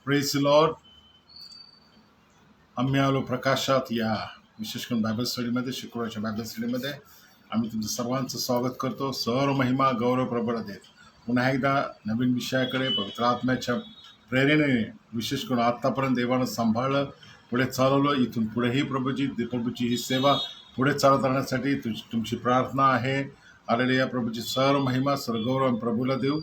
Praise Lord. आम्ही आलो प्रकाशात या विशेष करून बायबल स्टडीमध्ये, शुक्रवारच्या बायबल स्टडीमध्ये आम्ही तुमचं सर्वांचं स्वागत करतो. सर्व महिमा गौरव प्रबळ देत पुन्हा एकदा नवीन विषयाकडे पवित्र आत्म्याच्या प्रेरणेने विशेष करून आत्तापर्यंत देवानं सांभाळलं, पुढे चालवलं. इथून पुढेही प्रभूची ही सेवा पुढे चालत राहण्यासाठी तुमची प्रार्थना आहे. आलेल्या प्रभूची सर्व महिमा सर्व गौरव आम्ही प्रभूला देऊ.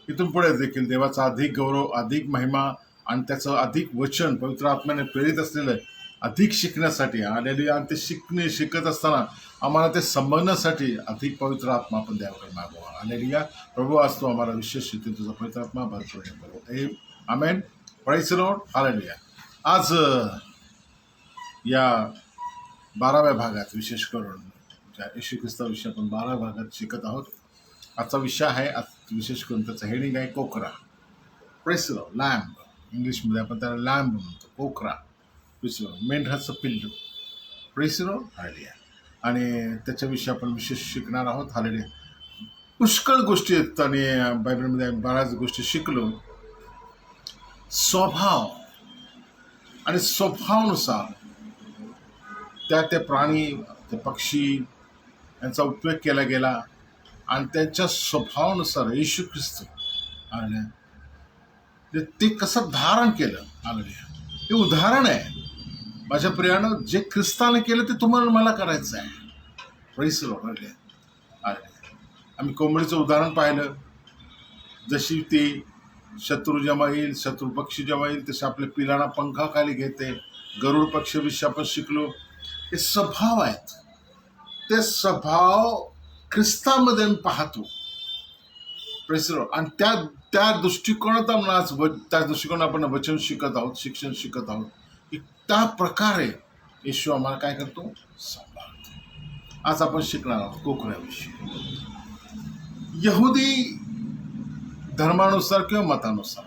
इथून पुढे देखील देवाचा अधिक गौरव, अधिक महिमा आणि त्याचं अधिक वचन पवित्र आत्म्याने प्रेरित असलेलं अधिक शिकण्यासाठी आलेली आणि ते शिकत असताना आम्हाला ते समजण्यासाठी अधिक पवित्र आत्मा आपण द्यावं मागवा. आलेलिया प्रभू, आज तो आम्हाला विशेष रीती तुझा पवित्र आत्मा भरपूर. Amen. Praise the Lord. Hallelujah. आज या 12व्या भागात विशेष करून येशू ख्रिस्ताविषयी आपण 12व्या भागात शिकत आहोत. आजचा विषय आहे, विशेष करून त्याचं हेडिंग आहे कोकरा. Praise the Lord. लॅम्ब, इंग्लिशमध्ये आपण त्याला लॅम्ब म्हणतो. कोकरा, प्रेज द लॉर्ड, मेंढराचं पिल्लू. Praise the Lord. हालेलुया. आणि त्याच्याविषयी आपण विशेष शिकणार आहोत. हालेलुया. पुष्कळ गोष्टी आहेत आणि बायबलमध्ये बऱ्याच गोष्टी शिकलो. स्वभाव आणि स्वभावानुसार त्या प्राणी, ते पक्षी यांचा उपयोग केला गेला आणि त्यांच्या स्वभावानुसार येशू ख्रिस्त आणि ते कसं धारण केलं. हालेलुया. हे उदाहरण आहे माझ्या प्रियानं. जे ख्रिस्ताने केलं ते तुम्हाला मला करायचं आहे. Praise the Lord. हालेलुया. आम्ही कोंबडीचं उदाहरण पाहिलं. जशी ती शत्रू जेव्हा येईल, शत्रू पक्षी जेव्हा येईल तसे आपल्या पिलांना पंखाखाली घेते. गरुड पक्षीविषयी आपण शिकलो. हे स्वभाव आहेत. ते स्वभाव ख्रिस्तामध्ये पाहतो. Praise the Lord. आणि त्या दृष्टिकोनात आपण वचन शिकत आहोत, शिक्षण शिकत आहोत की त्या प्रकारे येशू आम्हाला काय करतो, सांभाळतो. आज आपण शिकणार आहोत कोकऱ्याविषयी. यहुदी धर्मानुसार किंवा मतानुसार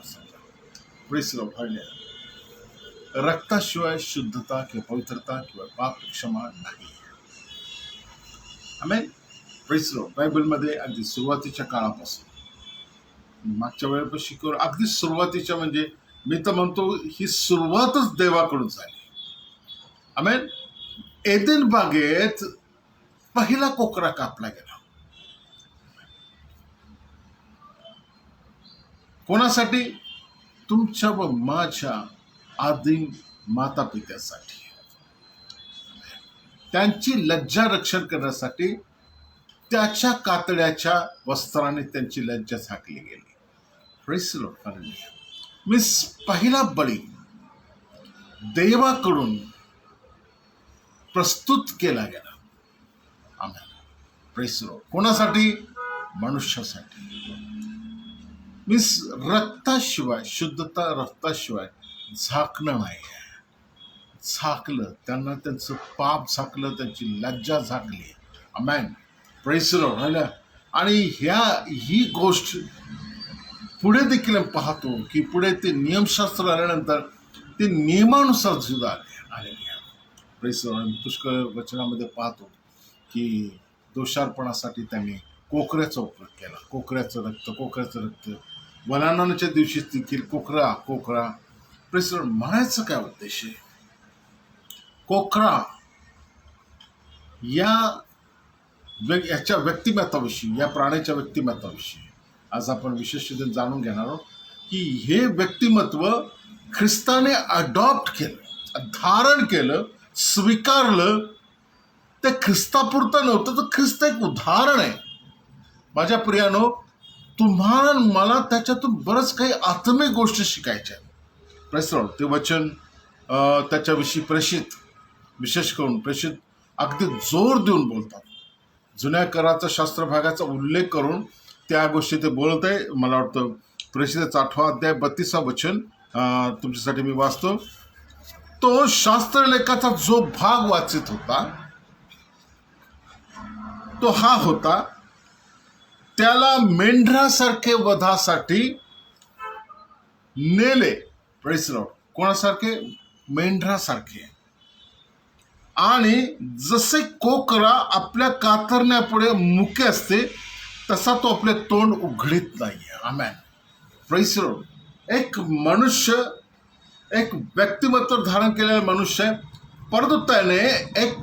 प्रेज द लॉर्ड. हालेलुया. रक्ताशिवाय शुद्धता किंवा पवित्रता किंवा पाप क्षमा नाही. आमेन. Praise the Lord. बायबलमध्ये अगदी सुरुवातीच्या काळापासून मागच्या वेळेपासून शिकवलं, अगदी सुरुवातीच्या म्हणजे मी तर म्हणतो ही सुरुवातच देवाकडून झाली. आमेन. एदेन बागेत पहिला कोकरा कापला गेला. कोणासाठी? तुमच्या व माझ्या आदिम माता पित्यासाठी. त्यांची लज्जा रक्षण करण्यासाठी त्याच्या कातड्याच्या वस्त्राने त्यांची लज्जा झाकली गेली. Praise the Lord. हालेलुया. पहिला बळी देवाकडून प्रस्तुत केला गेला. आमेन. Praise the Lord. कोणासाठी? मनुष्यासाठी. रक्ताशिवाय, शुद्धता रक्ताशिवाय झाकणं नाही. झाकलं त्यांना, त्यांचं पाप झाकलं, त्यांची लज्जा झाकली. Amen. Praise the Lord. Hallelujah. आणि ही गोष्ट पुढे देखील पाहतो की पुढे ते नियमशास्त्र आल्यानंतर ते नियमानुसार सुद्धा आले. Praise the Lord. पुष्कळ वचनामध्ये पाहतो की दोषार्पणासाठी त्यांनी कोकऱ्याचा उपयोग केला. कोकऱ्याचं रक्त वनानाच्या दिवशी देखील कोकरा. Praise the Lord. म्हणायचं काय उद्देश आहे? कोकरा याच्या व्यक्तिमत्वाविषयी, या प्राण्याच्या व्यक्तिमत्वाविषयी आज आपण विशेष जाणून घेणार आहोत की हे व्यक्तिमत्व ख्रिस्ताने अडॉप्ट केलं, धारण केलं, स्वीकारलं. ते ख्रिस्तापुरतं नव्हतं, तर ख्रिस्त एक उदाहरण आहे. माझ्या प्रियानो, तुम्हाला मला त्याच्यातून बरंच काही आत्मिक गोष्टी शिकायच्या आहेत. Praise the Lord. ते वचन त्याच्याविषयी विशेष करून प्रेषित अगदी जोर देऊन बोलतात. जुन्या कराचा शास्त्र भागाचा उल्लेख करून त्या गोष्टी ते बोलत आहे. मला वाटतं प्रेषिताचा 8वा अध्याय 32वा वचन तुमच्यासाठी मी वाचतो. तो शास्त्रलेखाचा जो भाग वाचित होता तो हा होता, त्याला मेंढरासारखे वधासाठी नेले. Praise the Lord. कोणासारखे? मेंढरासारखे. आणि जसे कोकरा आपल्या कातरण्यापुढे मुके असते तसा तो आपले तोंड उघडीत नाही. आमेन. Praise the Lord. एक मनुष्य एक व्यक्तिमत्व धारण केलेला मनुष्य आहे, परंतु त्याने एक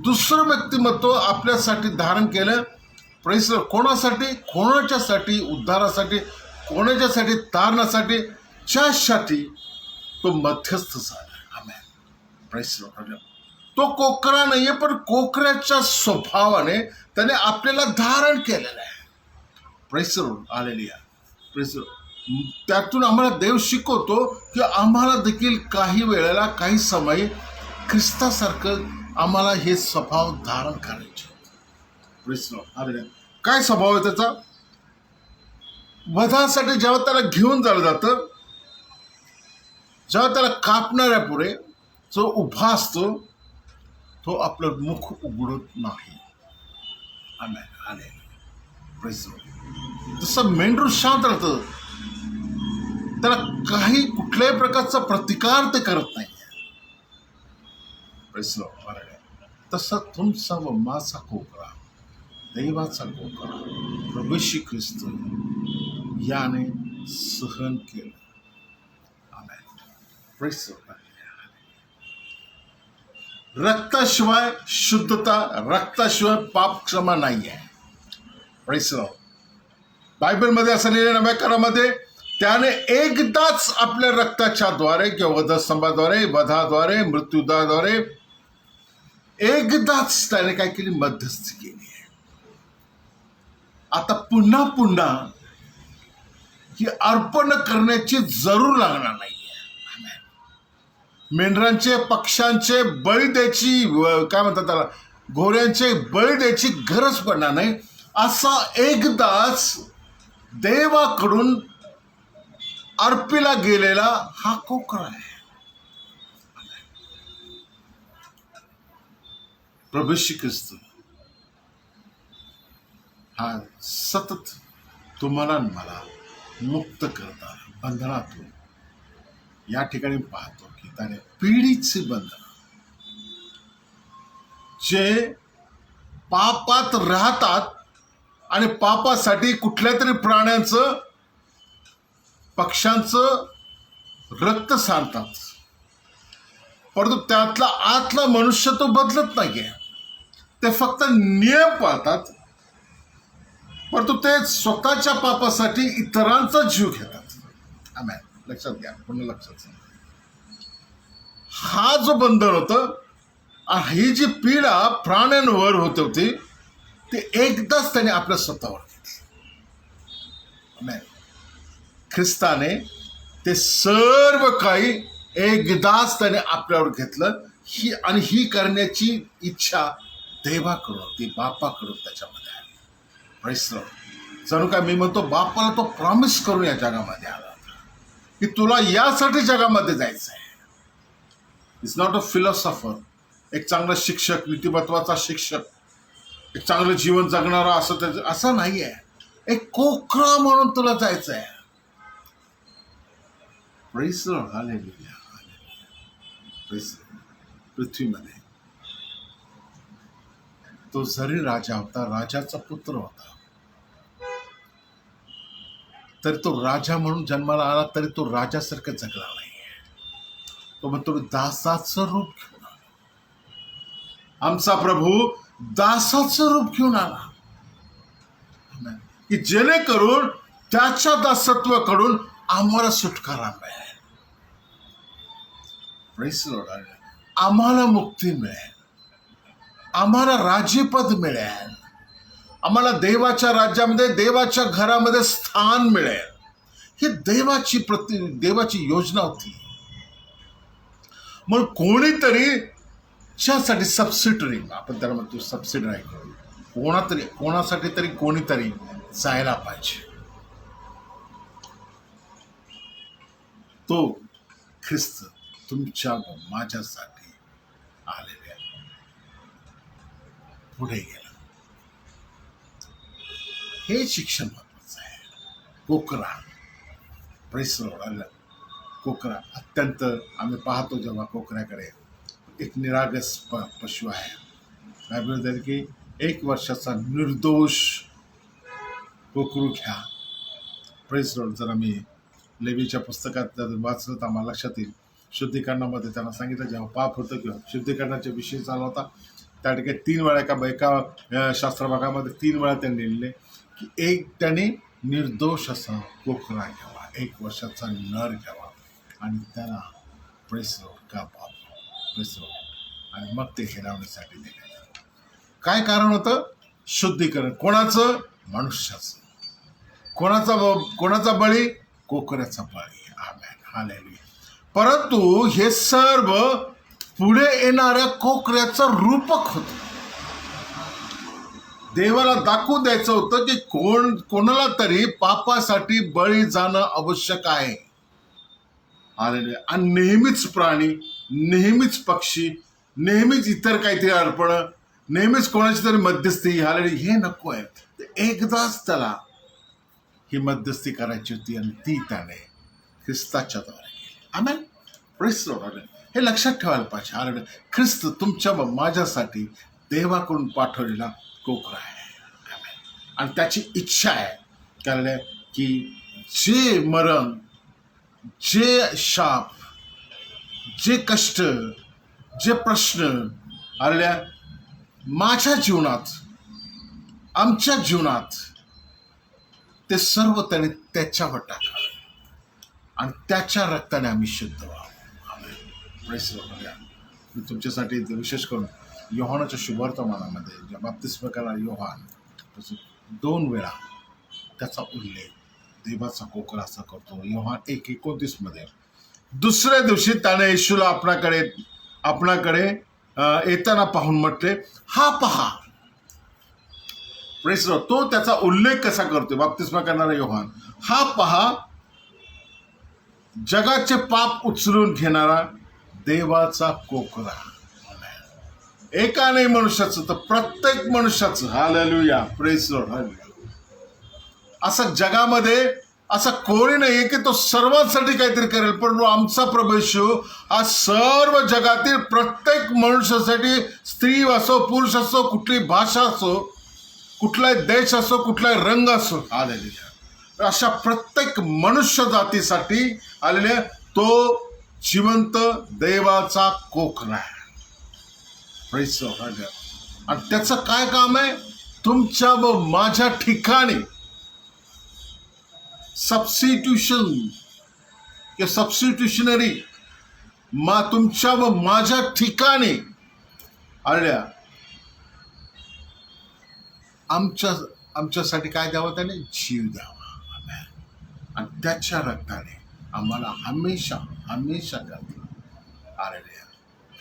दुसरं व्यक्तिमत्व आपल्यासाठी धारण केलं. प्रेस कोणासाठी? कोणाच्यासाठी? उद्धारासाठी, कोणाच्यासाठी? तारणासाठी, ज्यासाठी तो मध्यस्थ झाला. आमेन. प्रेस तो कोकरा नाहीये, पण कोकऱ्याच्या स्वभावाने त्याने आपल्याला धारण केलेलं आहे. प्रेस आलेली आहे. प्रेस त्यातून आम्हाला देव शिकवतो की आम्हाला देखील काही वेळेला, काही समय ख्रिस्तासारखं आम्हाला हे स्वभाव धारण करायचे. काय स्वभाव आहे त्याचा? वधासाठी जेव्हा त्याला घेऊन जालं जातं, जेव्हा त्याला कापणाऱ्या पुढे जो उभा असतो तो आपलं मुख उघडत नाही. जसं मेंढरू शांत राहतं, त्याला काही कुठल्याही प्रकारचा प्रतिकार ते करत नाही. तसा तुमचा व माझा कोकरा, दैवाचा कोकरा प्रभू येशू ख्रिस्त याने सहन केलं. रक्ताशिवाय शुद्धता, रक्ताशिवाय पाप क्षमा नाही आहे. बायबलमध्ये असं लिहिलं नव्या करामध्ये, त्याने एकदाच आपल्या रक्ताच्या द्वारे किंवा वधस्तंभाद्वारे, वधाद्वारे, मृत्यूदाद्वारे एकदाच त्याने काय केली? मध्यस्थी केली आहे. आता पुन्हा पुन्हा ही अर्पण करण्याची जरूर लागणार नाही. मेंढरांचे, पक्ष्यांचे बळी द्यायची, काय म्हणतात त्याला, घोड्यांचे बळी द्यायची गरज पडणार नाही. असा एकदाच देवाकडून अर्पिला गेलेला हा कोकरा आहे. प्रभू येशू ख्रिस्त हा सतत तुम्हाला मला मुक्त करता बंधनातून. या ठिकाणी पाहतो की त्याने पिढीचे बंधन, जे पापात राहतात आणि पापासाठी कुठल्या तरी प्राण्यांचं, पक्ष्यांचं रक्त सांडतात, परंतु त्यातला आतला मनुष्य तो बदलत नाहीये. ते फक्त नियम पाळतात, परंतु ते स्वतःच्या पापासाठी इतरांचा जीव घेतात. आमेन. लक्षात घ्या, पुन्हा लक्षात. हा जो बंधन होतं, ही जी पीडा प्राण्यांवर होत होती, ते एकदाच त्याने आपल्या स्वतःवर घेतली. ख्रिस्ताने ते सर्व काही एकदाच त्याने आपल्यावर घेतलं. ही करण्याची इच्छा देवाकडून, ती बापाकडून त्याच्यामध्ये आली. जणू काय मी म्हणतो, बापाला तो प्रॉमिस करून या जगामध्ये आला की तुला यासाठी जगामध्ये जायचं आहे. इट्स नॉट अ फिलॉसॉफर, एक चांगला शिक्षक, नीतिमत्वाचा शिक्षक, एक चांगलं जीवन जगणारा असं नाही आहे. एक कोकरा म्हणून तुला जायचं आहे. पृथ्वीमध्ये तो जरी राजा होता, राजाचा पुत्र होता, तरी तो राजा म्हणून जन्माला आला, तरी तो राजासारखं जगला नाही. तो म्हणतो दासाचं रूप घेऊन आला. आमचा प्रभू दासाचं रूप घेऊन आला की जेणेकरून त्याच्या दासत्वाकडून आम्हाला सुटकारा मिळेल. आम्हाला मुक्ती मिळेल, आम्हाला राजीपद मिळेल, आम्हाला देवाच्या राज्यामध्ये, देवाच्या घरामध्ये स्थान मिळेल. ही देवाची योजना होती. मग कोणीतरी च्यासाठी सबसिडरी, आपण त्याला म्हणतो सबसिडरी, कोणासाठी तरी कोणीतरी जायला पाहिजे. तो ख्रिस्त तुमच्या व माझ्यासाठी आलेले पुढे गेला. हे शिक्षण महत्वाचं आहे. कोकरा, कोकरा अत्यंत, आम्ही पाहतो जेव्हा कोकऱ्याकडे, एक निरागस पशु आहे. बायबल की 1 वर्षाचा निर्दोष कोकरू घ्या. Press Lord. जर आम्ही लेवीच्या पुस्तकात वाचलं तर आम्हाला लक्षात येईल शुद्धीकरणामध्ये त्यांना सांगितलं, जेव्हा पाप होतं किंवा शुद्धीकरणाच्या विषयी चालू होता, त्या ठिकाणी 3 वेळा एका शास्त्रभागामध्ये 3 वेळा त्यांनी लिहिले की एक त्याने निर्दोष असा कोकरा घ्यावा, 1 वर्षाचा नर घ्यावा आणि त्याला आणि मग ते हिरावण्यासाठी दिले. काय कारण होतं? शुद्धीकरण. कोणाचं? मनुष्याचं. कोणाचा बळी? कोकऱ्याचा बळी. आमेन, हालेलुया. परंतु हे सर्व पुढे येणाऱ्या कोकऱ्याचं रूपक होतं. देवाला दाखवून द्यायचं होतं की कोणाला तरी पापासाठी बळी जाणं आवश्यक आहे. हालेलुया. आणि नेहमीच प्राणी, नेहमीच पक्षी, नेहमीच इतर काहीतरी अर्पण, नेहमीच कोणाची तरी मध्यस्थी, हालेलुया, हे नको आहे. एकदाच त्याला ही मध्यस्थी करायची होती आणि ती त्याने ख्रिस्ताच्या द्वारे केली. आमेन. Praise the Lord. हे लक्षात ठेवायला पाहिजे. हालेलुया. ख्रिस्त तुमच्या व माझ्यासाठी देवाकडून पाठवलेला कोकरा आहे. आमेन. आणि त्याची इच्छा आहे कारण की जे मरण, जे शाप, जे कष्ट, जे प्रश्न आलेल्या माझ्या जीवनात, आमच्या जीवनात, ते सर्व त्याने त्याच्यावर टाकलं आणि त्याच्या रक्ताने आम्ही शुद्ध व्हावं. मी तुमच्यासाठी विशेष करून योहानाच्या शुभवर्तमानामध्ये ज्या बाप्तिस्म करणारा योहान 2 वेळा त्याचा उल्लेख देवाचा कोकरा असा करतो. योहान 1:29 मध्ये. दुसऱ्या दिवशी त्याने येशूला आपणाकडे येताना पाहून म्हटले, हा पहा. प्रेस तो त्याचा उल्लेख कसा करतोय बाप्तिस्मा करणारा योहान, हा पहा जगाचे पाप उचलून घेणारा देवाचा कोकरा. एका नाही मनुष्याचं तर प्रत्येक मनुष्याचं. हालेलुया. Praise Lord. हालेलुया. असं जगामध्ये असं कोणी नाहीये की तो सर्वांसाठी काहीतरी करेल, पण आमचा प्रभू येशू हा सर्व जगातील प्रत्येक मनुष्यासाठी, स्त्री असो, पुरुष असो, कुठली भाषा असो, कुठलाही देश असो, कुठलाही रंग असो, हालेलुया, अशा प्रत्येक मनुष्य जातीसाठी आलेले तो जिवंत देवाचा कोकरा आहे. Praise the Lord. आणि त्याचं काय काम आहे? तुमच्या व माझ्या ठिकाणी सबस्टिट्यूशनरी तुमच्या व माझ्या ठिकाणी आल्या आमच्यासाठी काय द्यावं? त्याने जीव द्यावा. आणि त्याच्या रक्ताने आम्हाला हमेशा आलेल्या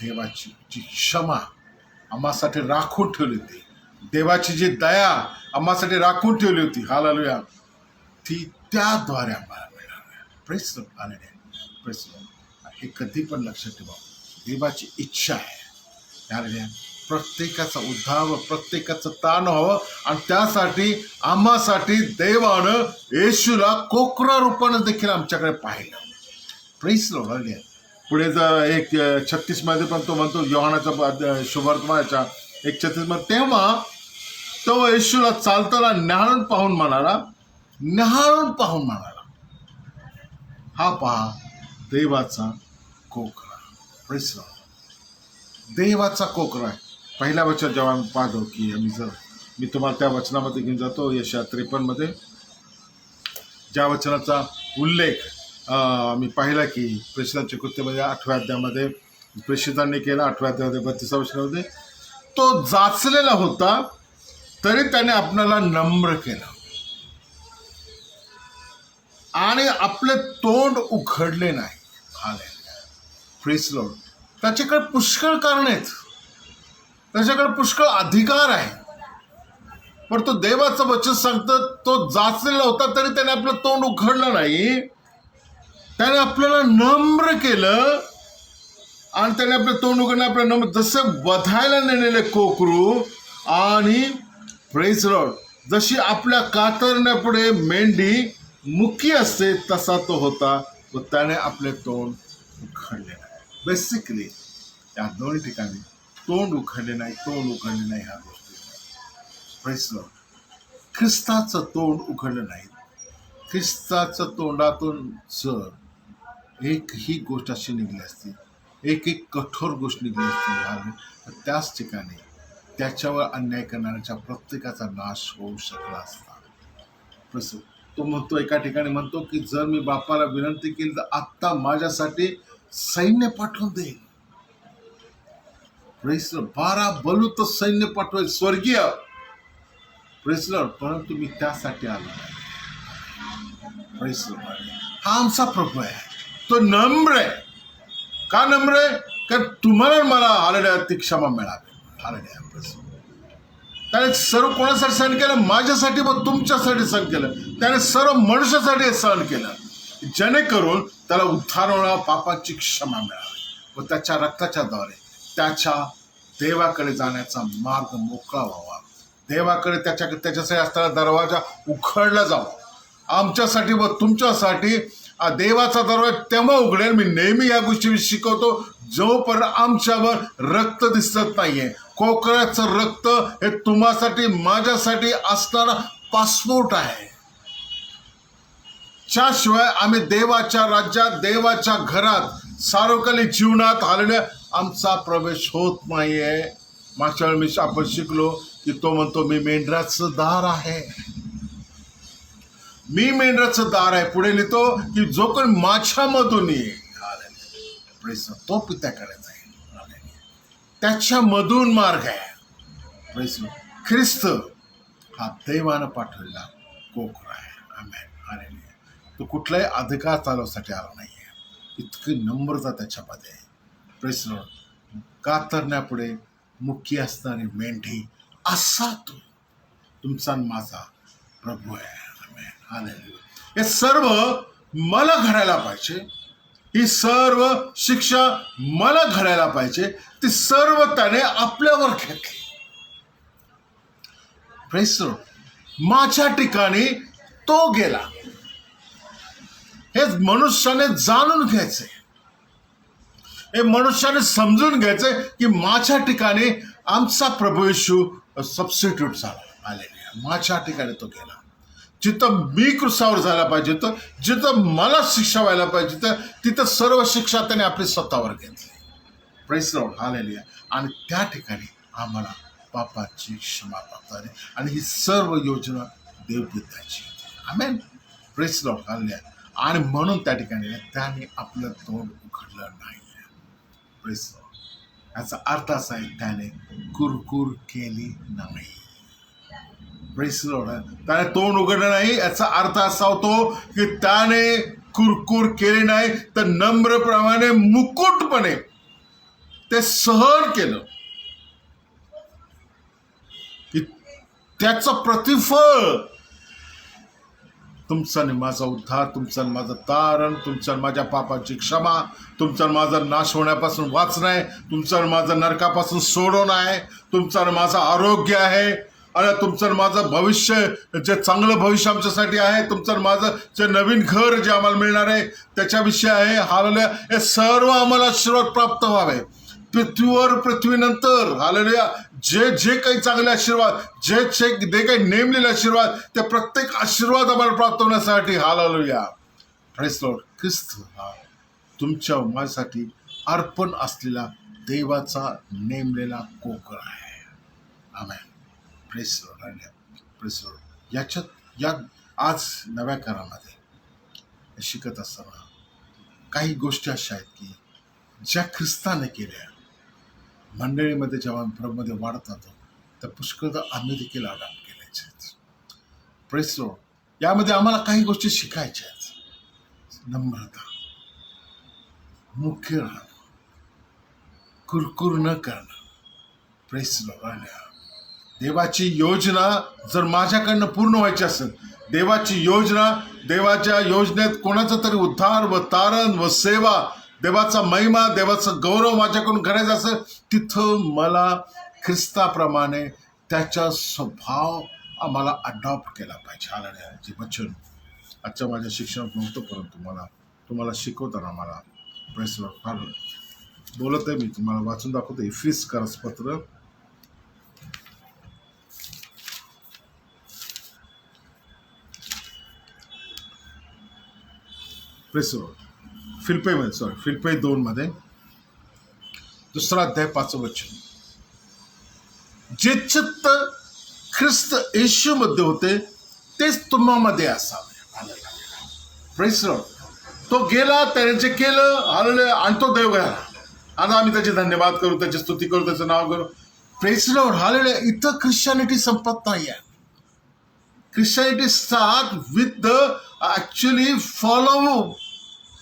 देवाची जी क्षमा आम्हासाठी राखून ठेवली होती, देवाची जी दया आम्हासाठी राखून ठेवली होती, हालेलुया, ती त्याद्वारे आम्हाला मिळाली. Praise the Lord. Praise the Lord. हे कधी पण लक्षात ठेवा, देवाची इच्छा आहे हालेलुया, प्रत्येकाचा उद्धार, प्रत्येकाचं ताण व्हावं. आणि त्यासाठी आम्हासाठी देवानं येशूला कोकरा रूपानं देखील आमच्याकडे पाहिलं. Praise the Lord. पुढे जर 1:36 मध्ये पण तो म्हणतो, योहानाच्या शुभवर्तमानाच्या 1:36 मध्ये, तेव्हा तो येशूला चालताना न्याहाळून पाहून म्हणाला, हा पहा देवाचा कोकरा. Praise the Lord. देवाचा कोकरा आहे. पहिल्या वचन जेव्हा आम्ही पाहतो की मी तुम्हाला त्या वचनामध्ये घेऊन जातो, यशया 53 मध्ये ज्या वचनाचा उल्लेख मी पाहिला की प्रेषितांच्या कृत्यमध्ये 8व्या अध्यायामध्ये प्रेषितांनी केला. 8व्या अध्यायामध्ये 32व्या वचनामध्ये, तो जाचलेला होता तरी त्याने आपल्याला नम्र केलं आणि आपले तोंड उघडले नाही. हालेलुया. Praise the Lord. त्याच्याकडे पुष्कळ कारण आहेत, त्याच्याकडे पुष्कळ अधिकार आहे, पण तो देवाचं वचन सांगतं, तो जाचलेला होता तरी त्याने आपलं तोंड उघडलं नाही. त्याने आपल्याला नम्र केलं आणि त्याने आपलं तोंड उघडलं, आपलं नम्र, जसं वधायला नेलेले कोकरू आणि प्रेज द लॉर्ड, जशी आपल्या कातरण्यापुढे मेंढी मुकी असते तसा तो होता व त्याने आपले तोंड उघडले नाही. बेसिकली या दोन्ही ठिकाणी तोंड उघडले नाही ह्या गोष्टी. Praise the Lord. ख्रिस्ताचं तोंड उघडलं नाही. ख्रिस्ताचं तोंडातून जर एकही गोष्ट अशी निघली असती, एक एक कठोर गोष्ट निघली असती, तर त्याच ठिकाणी त्याच्यावर अन्याय करणाऱ्याच्या प्रत्येकाचा नाश होऊ शकला असता. प्रसन्न. तो म्हणतो, एका ठिकाणी म्हणतो की जर मी बापाला विनंती केली तर आत्ता माझ्यासाठी सैन्य पाठवून देईल. 12 बलूत सैन्य पाठवेल स्वर्गीय. परंतु मी त्यासाठी आलो नाही. हा आमचा प्रभू आहे, तो नम्र आहे. का नम्र आहे? कारण तुम्हाला मला आलेल्या ती क्षमा मिळावी. आलेल्या त्याने सर्व कोणासाठी सहन केलं? माझ्यासाठी व तुमच्यासाठी सहन केलं. त्याने सर्व मनुष्यासाठी सहन केलं, जेणेकरून त्याला उद्धार होणार, पापाची क्षमा मिळावी व त्याच्या रक्ताच्या द्वारे त्याच्या देवाकडे जाण्याचा मार्ग मोकळा व्हावा. देवाकडे त्याच्यासाठी असताना दरवाजा उघडला जावा. आमच्यासाठी व तुमच्यासाठी देवाचा दरवाजा तेव्हा उघडेल. मी नेहमी या गोष्टी शिकवतो, जोपर्यंत आमच्यावर रक्त दिसत नाहीये. कोकराचं रक्त हे तुम्हासाठी माझ्यासाठी असणारा पासपोर्ट आहे. त्याशिवाय आम्ही देवाच्या राज्यात, देवाच्या घरात, सार्वकालिक जीवनात आलेल्या आमचा प्रवेश होत नाहीये. मागच्या वेळी आपण शिकलो की तो म्हणतो, मी मेंढराचं दार आहे. मी मेंढराचं दार आहे. पुढे लिहितो की जो कोण माझ्यामधून येईल तो पित्याकडे जाईल. त्याच्यामधून मार्ग आहे. ख्रिस्त हा देवानं पाठवलेला कोकरा आहे. आमेन. तो कुठलाही अधिकार चालवण्यासाठी आला नाहीये. इतकी नम्रता त्याच्यामध्ये आहे. कातरण्यापुढे मुख्य असणारी मेंढी असा तो तुमचा माझा प्रभू आहे. हे सर्व मला घडायला पाहिजे. ही सर्व शिक्षा मला घडायला पाहिजे. ती सर्व त्याने आपल्यावर घेतली. माझ्या ठिकाणी तो गेला. हे मनुष्याने जाणून घ्यायचे, हे मनुष्याने समजून घ्यायचे की माझ्या ठिकाणी आमचा प्रभू येशू सबस्टिट्यूट झाला. माझ्या ठिकाणी तो गेला. जिथं मी क्रुसावर जायला पाहिजे, जिथं मला शिक्षा व्हायला पाहिजे, तिथं सर्व शिक्षा त्याने आपली स्वतःवर घेतली. Press Lord, hallelujah. आणि त्या ठिकाणी आम्हाला पापाची क्षमा प्राप्त झाली. आणि ही सर्व योजना देवदूताची होती. आमेन. Praise Lord, hallelujah. आणि म्हणून त्या ठिकाणी त्याने आपलं तोंड उघडलं नाही. Praise Lord. याचा अर्थ असा आहे, त्याने कुरकुर केली नाही. त्याने तोंड उघडलं नाही. याचा अर्थ असा होतो की त्याने कुरकुर केली नाही, तर नम्रप्रमाणे मुकुटपणे ते सहन केलं की त्याचं प्रतिफळ तुमचा आणि माझा उद्धार, तुमचा आणि माझं तारण, तुमच्या माझ्या पापाची क्षमा, तुमचा माझा नाश होण्यापासून वाचणं आहे, तुमचा माझं नरकापासून सोडवणं आहे, तुमचा माझं आरोग्य आहे, आणि तुमचं माझं भविष्य, जे चांगलं भविष्य आमच्यासाठी आहे, तुमचं माझं जे नवीन घर जे आम्हाला मिळणार आहे त्याच्याविषयी आहे. हालेलुया. हे सर्व आम्हाला आशीर्वाद प्राप्त व्हावे. पृथ्वीनंतर हालेलुया जे जे काही चांगले आशीर्वाद, जे काही नेमलेले आशीर्वाद, ते प्रत्येक आशीर्वाद आम्हाला प्राप्त होण्यासाठी हालेलुया. Praise Lord. ख्रिस्त हा तुमच्या माझ्यासाठी अर्पण असलेला देवाचा नेमलेला कोकर आहे. आमेन. Praise Lord. या आज नव्या करामध्ये शिकत असताना काही गोष्टी अशा आहेत की ज्या ख्रिस्ताने केल्या. मंडळीमध्ये जेव्हा प्रभूमध्ये वाढत जातो त्या पुष्कळ आम्ही देखील अडॉप्ट केल्याचे आहेत. Press Lord. यामध्ये आम्हाला काही गोष्टी शिकायच्या आहेत. नम्रता, मुख्य राहणं, कुरकुर न करणं. Press Lord. देवाची योजना जर माझ्याकडनं पूर्ण व्हायची असेल, देवाच्या योजनेत कोणाचा तरी उद्धार व तारण व सेवा, देवाचा महिमा, देवाचा गौरव माझ्याकडून करायचा असेल, तिथं मला ख्रिस्ताप्रमाणे त्याचा स्वभाव आम्हाला अडॉप्ट केला पाहिजे. हालेलुया. जे वचन आजच्या माझ्या शिक्षणात नव्हतं, परंतु तुम्हाला शिकवताना मला प्रेस लॉर्ड फार बोलत आहे. मी तुम्हाला वाचून दाखवतो. इफिसकरस पत्र 4 फिलिप्पी 2 मध्ये 2 अध्याय 5 वचन. जे चित्त ख्रिस्त येशू मध्ये होते तेच तुम्हामध्ये असावे. Praise Lord. तो गेला, त्याने जे केलं हालेलुया, आणि तो देव गेला. आता आम्ही त्याचे धन्यवाद करू, त्याची स्तुती करू, त्याचं नाव करू. Praise Lord. हालेलुया. इथं ख्रिश्चॅनिटी संपत नाही आहे. Christianity start with the actually follow.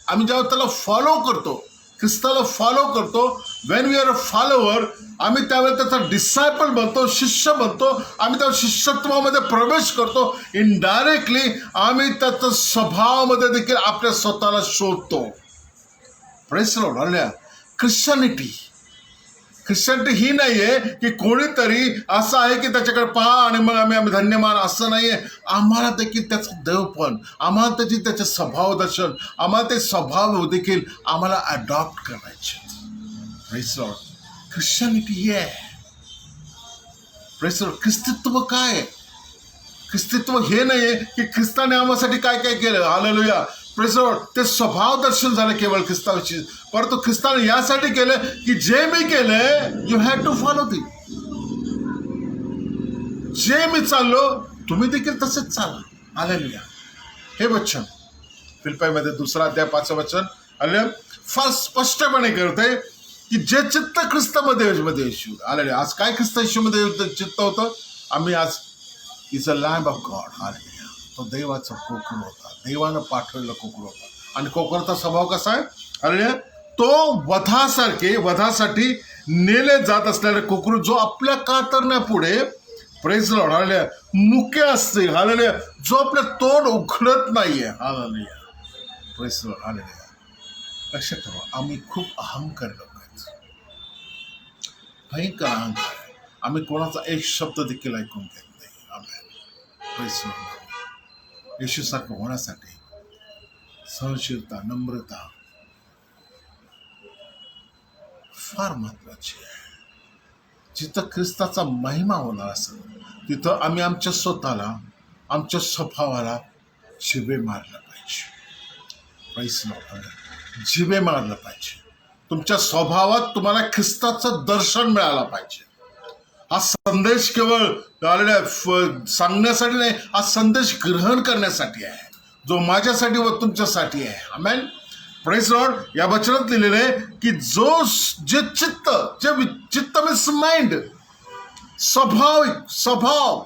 आम्ही जेव्हा त्याला फॉलो करतो, ख्रिस्ताला फॉलो करतो, when we are a follower, आम्ही त्यावेळेला त्याचा डिसायपल बनतो, शिष्य बनतो. आम्ही त्या शिष्यत्वामध्ये प्रवेश करतो. इनडायरेक्टली आम्ही त्याचा स्वभावामध्ये देखील आपल्या स्वतःला शोधतो. Praise Lord. हालेलुया. ख्रिश्चॅनिटी ही नाही आहे की कोणीतरी असं आहे की त्याच्याकडे पहा आणि मग आम्ही धन्यमान, असं नाही आहे. आम्हाला देखील त्याचं देवपण, आम्हाला त्याचे स्वभाव दर्शन, आम्हाला ते स्वभाव देखील आम्हाला अडॉप्ट करायचे. Praise Lord. ख्रिश्चॅनिटी ही आहे. Praise Lord. ख्रिस्तित्व काय आहे? ख्रिस्तित्व हे नाही आहे की ख्रिस्ताने आम्हासाठी काय काय केलं. हालेलुया. Praise Lord. ते स्वभाव दर्शन झालं केवळ ख्रिस्ताविषयी, परंतु ख्रिस्ताने यासाठी केलं की जे मी केलंय you have to follow the. जे मी चाललो तुम्ही देखील तसेच चाला. हालेलुया. हे वचन फिलिप्पीमध्ये 2 अध्याय 5 वचन हालेलुया फार स्पष्टपणे करते की जे चित्त ख्रिस्तामध्ये येशू. हालेलुया. आज काय ख्रिस्त येशूमध्ये चित्त होतं? आम्ही आज is a lamb of God. Hallelujah. तो देवाचा कोकर होता, देवानं पाठवलेला कोकर होता. आणि कोकरचा स्वभाव कसा आहे? हालेलुया. तो वधासाठी नेले जात असलेला कोकरू, जो आपल्या कातरण्यापुढे, प्रेज लॉर्ड, हालेलुया, मुके असते. हालेलुया. जो आपलं तोंड उघडत नाहीये. हालेलुया. Praise Lord. हालेलुया. लक्षात ठेवा, आम्ही खूप अहंकारी लोक आहेत, भयंकर अहंकार आहे. आम्ही कोणाचा एक शब्द देखील ऐकून घेत नाही. आमेन. Praise Lord. येशूसारखं होण्यासाठी सहनशीलता, नम्रता फार महत्वाची आहे. जिथं ख्रिस्ताचा महिमा होणार असेल तिथं आम्ही आमच्या स्वतःला, आमच्या स्वभावाला जिवे मारलं पाहिजे. Praise Lord. जिवे मारलं पाहिजे. तुमच्या स्वभावात तुम्हाला ख्रिस्ताचं दर्शन मिळालं पाहिजे. हा संदेश केवळ सांगण्यासाठी नाही, हा संदेश ग्रहण करण्यासाठी आहे, जो माझ्यासाठी व तुमच्यासाठी आहे. आमेन. Praise Lord. या वचनात लिहिलेलं आहे की जे चित्त मीन्स माइंड, स्वभाव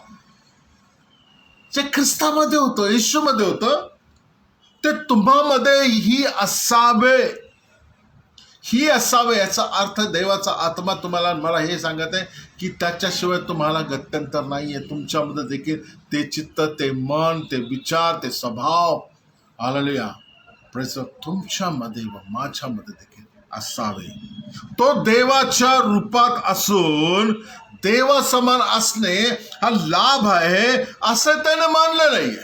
जे ख्रिस्तामध्ये होतं, येशूमध्ये होतं, ते तुम्हामध्ये ही असावे. याचा अर्थ देवाचा आत्मा तुम्हाला, मला हे सांगत आहे की त्याच्याशिवाय तुम्हाला गत्यंतर नाही आहे. तुमच्यामध्ये देखील ते चित्त, ते मन, ते विचार, ते स्वभाव, हालेलुया, प्रेज तुमच्यामध्ये व माझ्यामध्ये देखील असावे. तो देवाच्या रूपात असून देवासमान असणे हा लाभ आहे असं त्याने मानलं नाही.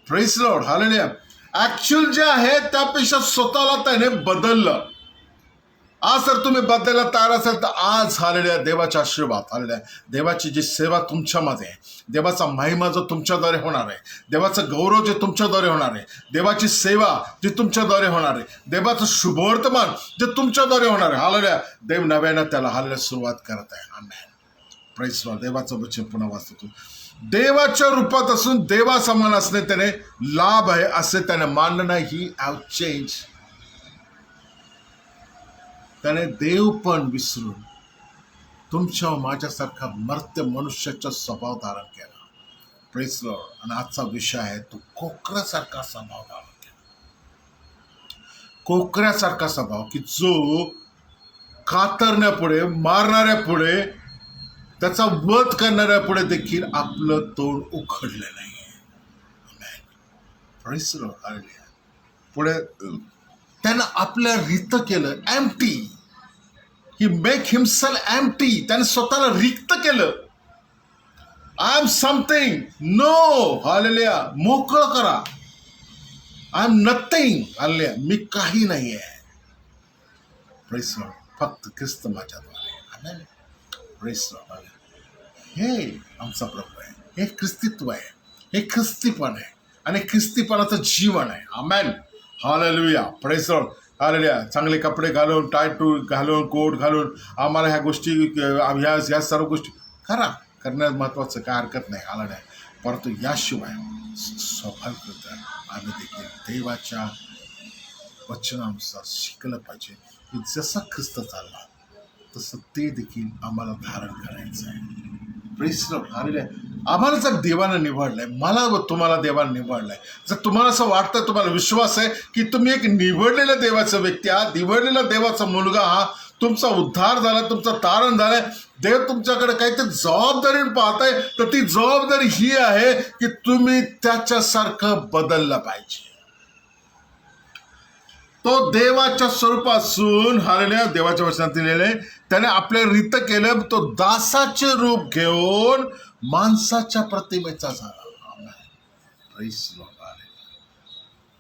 Praise Lord. हालेलुया. ऍक्च्युअल जे आहे त्यापेक्षा स्वतःला त्याने बदललं. आज जर तुम्ही बदलायला तयार असेल तर आज हालेलुया देवाचा आशीर्वाद, हालेलुया, देवाची जी सेवा तुमच्यामध्ये आहे, देवाचा महिमा जो तुमच्याद्वारे होणार आहे, देवाचं गौरव जे तुमच्याद्वारे होणार आहे, देवाची सेवा जी तुमच्याद्वारे होणार आहे, देवाचं शुभवर्तमान जे तुमच्याद्वारे होणार आहे, हालेलुया, देव नव्यानं त्याला हालेलुया सुरुवात करत आहे. आमेन. Praise Lord. देवाचं वचन पुन्हा वाचतो. देवाच्या रूपात असून देवा समान असणे त्याने लाभ आहे असे त्याने मानलं नाही. He have change. त्याने देव पण विसरून तुमच्या माझ्यासारखा मर्त्य मनुष्याचा स्वभाव धारण केला. Praise Lord. आणि आजचा विषय आहे तो कोकरासारखा स्वभाव धारण केला. कोकऱ्यासारखा स्वभाव की जो कातरण्यापुढे, मारणाऱ्यापुढे, त्याचा वध करणाऱ्या पुढे देखील आपलं तोंड उघडलं नाही. Praise Lord. हालेलुया. पुढे त्यानं आपल्या रिक्त केलं, empty. He make himself empty. त्याने स्वतःला रिक्त केलं. I am something. No. Hallelujah. मोकळं करा. I am nothing. हालेलुया. मी काही नाही आहे. Praise Lord. फक्त ख्रिस्त माझ्याद्वारे. आमेन. Praise Lord. हे आमचा प्रभू आहे. हे ख्रिस्तित्व आहे. हे ख्रिस्तीपण आहे आणि ख्रिस्तीपणाचं जीवन आहे. Amen. Hallelujah, praise the Lord. Hallelujah. चांगले कपडे घालून, टाय टू घालून, कोट घालून आम्हाला ह्या गोष्टी ह्या सर्व गोष्टी करण्यात महत्त्वाचं काय हरकत नाही. हालेलुया. परंतु याशिवाय सौभाग्य आम्ही देखील देवाच्या वचनानुसार शिकलं पाहिजे की जसा ख्रिस्त चालला तसं ते देखील आम्हाला धारण करायचं आहे. Praise the Lord. हालेलुया. आम्हाला जर देवानं निवडलंय, मला व तुम्हाला देवानं निवडलंय, जर तुम्हाला असं वाटतं, तुम्हाला विश्वास आहे की तुम्ही एक निवडलेल्या देवाचा व्यक्ती आहात, निवडलेला देवाचा मुलगा आहात, तुमचा उद्धार झाला, तुमचं तारण झालंय, देव तुमच्याकडे काहीतरी जबाबदारी पाहताय, तर ती जबाबदारी ही आहे की तुम्ही त्याच्यासारखं बदललं पाहिजे. तो देवाच्या स्वरूपासून हालेलुया देवाच्या वचनात दिलेले त्याने आपले रीत केलं, तो दासाचे रूप घेऊन माणसाच्या प्रतिमेचा झाला. Praise the Lord.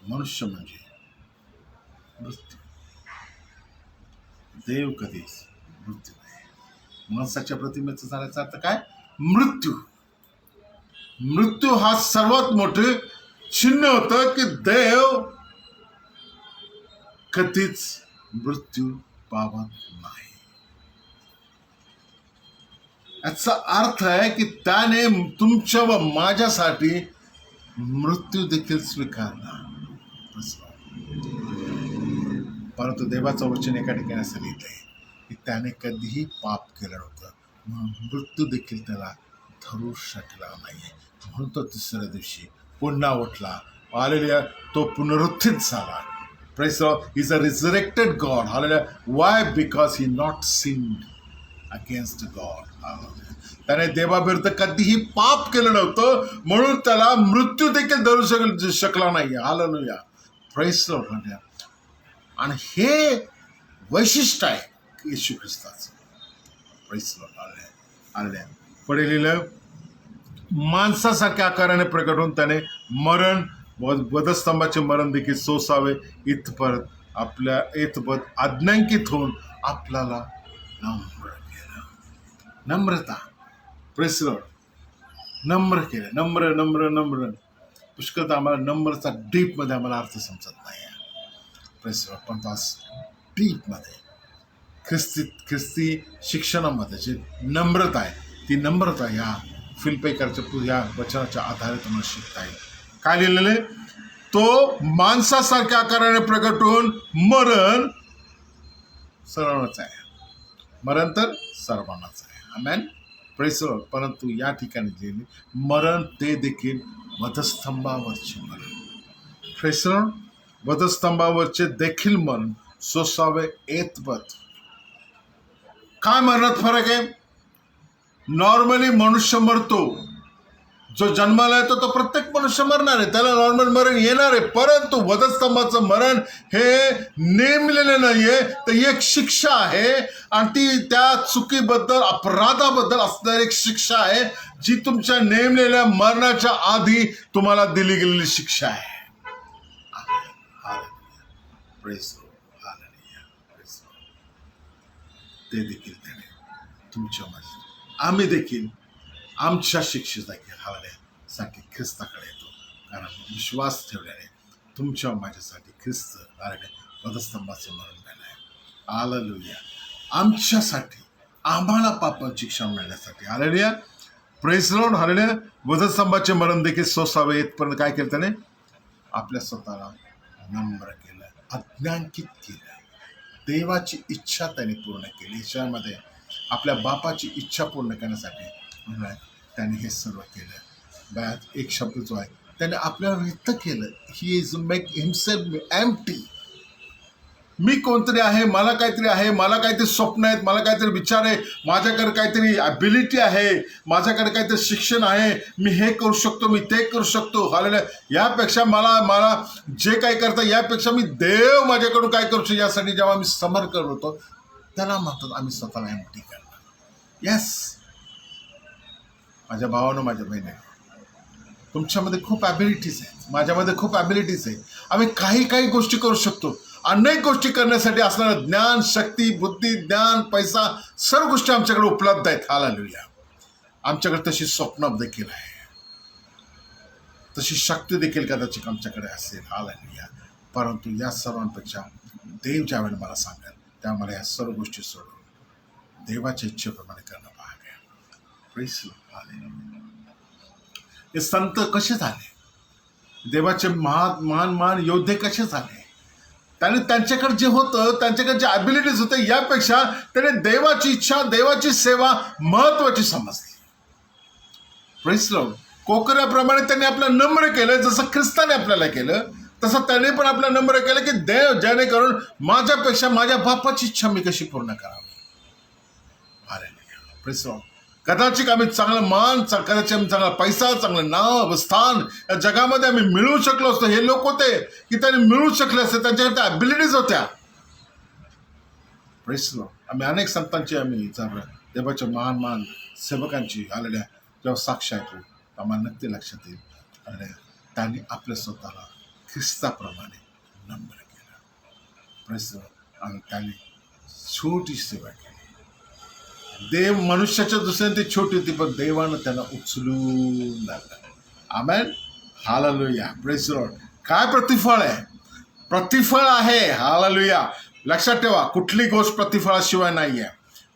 मनुष्य म्हणजे मृत्यू, देव कधीच मृत्यू नाही. माणसाच्या प्रतिमेचा झाल्याचा अर्थ काय? मृत्यू. मृत्यू हा सर्वात मोठे चिन्ह होतं की देव कधीच मृत्यू पावत नाही. याचा अर्थ आहे की त्याने तुमच्या व माझ्यासाठी मृत्यू देखील स्वीकारला. परंतु देवाचं वचन एका ठिकाणी असं लिहित आहे की त्याने कधीही पाप केलं नव्हतं, मृत्यू देखील त्याला धरू शकला नाही. म्हणून तो तिसऱ्या दिवशी पुन्हा उठला. हालेलुया. तो पुनरुत्थित झाला. Praise the Lord. He's a resurrected God. Hallelujah. Why? Because he not sinned against God. Hallelujah. त्याने देवाविरुद्ध कधीही पाप केलं नव्हतं, म्हणून त्याला मृत्यू देखील धरू शकला नाही. हालेलुया. Praise the Lord. आणि हे वैशिष्ट्य आहे येशू ख्रिस्ताचं. Praise the Lord. हालेलुया. पुढे लिहिलं, माणसासारख्या आकाराने प्रकट होऊन त्याने मरण वधस्तंभाचे मरण देखील सोसावे इथपर्यंत आपल्या इथपत आज्ञांकित होऊन आपल्याला नम्र केलं. नम्रता. Praise the Lord. नम्र केलं. नम्र नम्र नम्र. पुष्कळता आम्हाला नम्रता डीपमध्ये आम्हाला अर्थ समजत नाही. Praise the Lord. पण तास डीपमध्ये ख्रिस्ती शिक्षणामध्ये जी नम्रता आहे, ती नम्रता ह्या फिलिप्पियरच्या या वचनाच्या आधारे तुम्हाला शिकता येईल. काय लिहिलेले? तो माणसासारख्या आकाराने प्रकट होऊन मरण सर्वांनाच आहे. मरण तर सर्वांनाच आहे. आमेन. Praise the Lord. परंतु या ठिकाणी लिहिले मरण ते देखील वधस्तंभावरचे मरण. Praise the Lord. वधस्तंभावरचे देखील मरण सोसावे एतपत. काय मरणात फरक आहे? नॉर्मली मनुष्य मरतो, जो जन्माला येतो तो प्रत्येक मनुष्य मरणार आहे, त्याला नॉर्मल मरण येणार आहे. परंतु वधस्तंभाचं मरण हे नेमलेलं नाहीये, तर ही एक शिक्षा आहे आणि ती त्या चुकीबद्दल अपराधाबद्दल असणारी एक शिक्षा आहे, जी तुमच्या नेमलेल्या मरणाच्या आधी तुम्हाला दिली गेलेली शिक्षा आहे. ते देखील त्याने तुमच्या माझ्या आम्ही देखील आमच्या शिक्षेचा साठी ख्रिस्ताकडे येतो, कारण विश्वास ठेवल्याने तुमच्या माझ्यासाठी ख्रिस्त वधस्तंभाचं मरण झालं आहे. हालेलुया. आमच्यासाठी आम्हाला पापाची शिक्षा मिळण्यासाठी. Hallelujah. Praise the Lord. Hallelujah. वधस्तंभाचे मरण देखील सोसावे येतपर्यंत काय केलं त्याने? आपल्या स्वतःला नम्र केलं, आज्ञांकित केलं. देवाची इच्छा त्याने पूर्ण केली. याच्यामध्ये आपल्या बापाची इच्छा पूर्ण करण्यासाठी त्याने हे सर्व केलं. एक शब्द जो आहे त्याने आपल्याला रिक्त केलं. He is make himself empty. मी कोणतरी आहे, मला काहीतरी आहे, मला काहीतरी स्वप्न आहेत, मला काहीतरी विचार आहे, माझ्याकडे काहीतरी ॲबिलिटी आहे, माझ्याकडे काहीतरी शिक्षण आहे, मी हे करू शकतो, मी ते करू शकतो. हालेलुया. यापेक्षा मला जे काही करता यापेक्षा मी देव माझ्याकडून काय करू शकतो यासाठी जेव्हा मी समर्पण होतो, त्याला म्हणतात आम्ही स्वतःला एम्प्टी करणार. येस माझ्या भावानं, माझ्या बहिणीने, तुमच्यामध्ये खूप ॲबिलिटीज आहेत, माझ्यामध्ये खूप ॲबिलिटीज आहे. आम्ही काही गोष्टी करू शकतो. अनेक गोष्टी करण्यासाठी असणारं ज्ञान, शक्ती, बुद्धी, ज्ञान, पैसा, सर्व गोष्टी आमच्याकडे उपलब्ध आहेत. हालेलुया. आमच्याकडे तशी स्वप्न देखील आहे, तशी शक्ती देखील कदाचित आमच्याकडे असेल. हालेलुया. परंतु या सर्वांपेक्षा देव ज्यावेळेला मला सांगेल त्या मला या सर्व गोष्टी सोडून देवाच्या इच्छेप्रमाणे करणं भाग आहे. Praise the Lord. Hallelujah. हे संत कसे झाले, देवाचे महान योद्धे कसे झाले, त्याने त्यांच्याकडे जे होतं, त्यांच्याकडे जे ॲबिलिटीज होते, यापेक्षा त्याने देवाची इच्छा, देवाची सेवा महत्वाची समजली. Press Lord. कोकऱ्याप्रमाणे त्यांनी आपलं नम्र केलं, जसं ख्रिस्ताने आपल्याला केलं तसं त्याने पण आपलं नम्र केलं की देव जेणेकरून माझ्यापेक्षा माझ्या बापाची इच्छा मी कशी पूर्ण करावी. Press Lord. कदाचित आम्ही चांगलं मान, कदाचित आम्ही चांगला पैसा, चांगलं नाव, स्थान या जगामध्ये आम्ही मिळवू शकलो असतो. हे लोक होते की त्यांनी मिळवू शकले असते, त्यांच्याकडे त्या ॲबिलिटीज होत्या. Press Lord. आम्ही अनेक संतांची आम्ही देवाच्या महान सेवकांची आलेल्या जेव्हा साक्ष ऐकू आम्हाला नक्की लक्षात येईल आलेल्या त्यांनी आपल्या स्वतःला ख्रिस्ताप्रमाणे नम्र केलं. Press Lord. आणि त्यांनी छोटी सेवा केली. देव मनुष्याच्या दृष्टीने ती छोटी होती, पण देवानं त्यांना उचलून धरलं. आमेन. हालेलुया. Praise the Lord. काय प्रतिफळ आहे? प्रतिफळ आहे. हालेलुया. लक्षात ठेवा, कुठली गोष्ट प्रतिफळाशिवाय नाही आहे.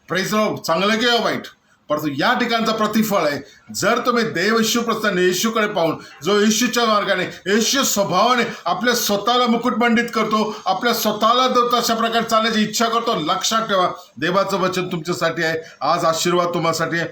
Praise the Lord. चांगलं किंवा वाईट, परंतु या ठिकाणचं प्रतिफळ आहे. जर तुम्ही देव येशू प्रसन्न येशूकडे पाहून, जो येशूच्या मार्गाने, येशू स्वभावाने आपल्या स्वतःला मुकुटमंडित करतो, आपल्या स्वतःला तशा प्रकारे चालण्याची इच्छा करतो, लक्षात ठेवा देवाचं वचन तुमच्यासाठी आहे. आज आशीर्वाद तुम्हासाठी आहे.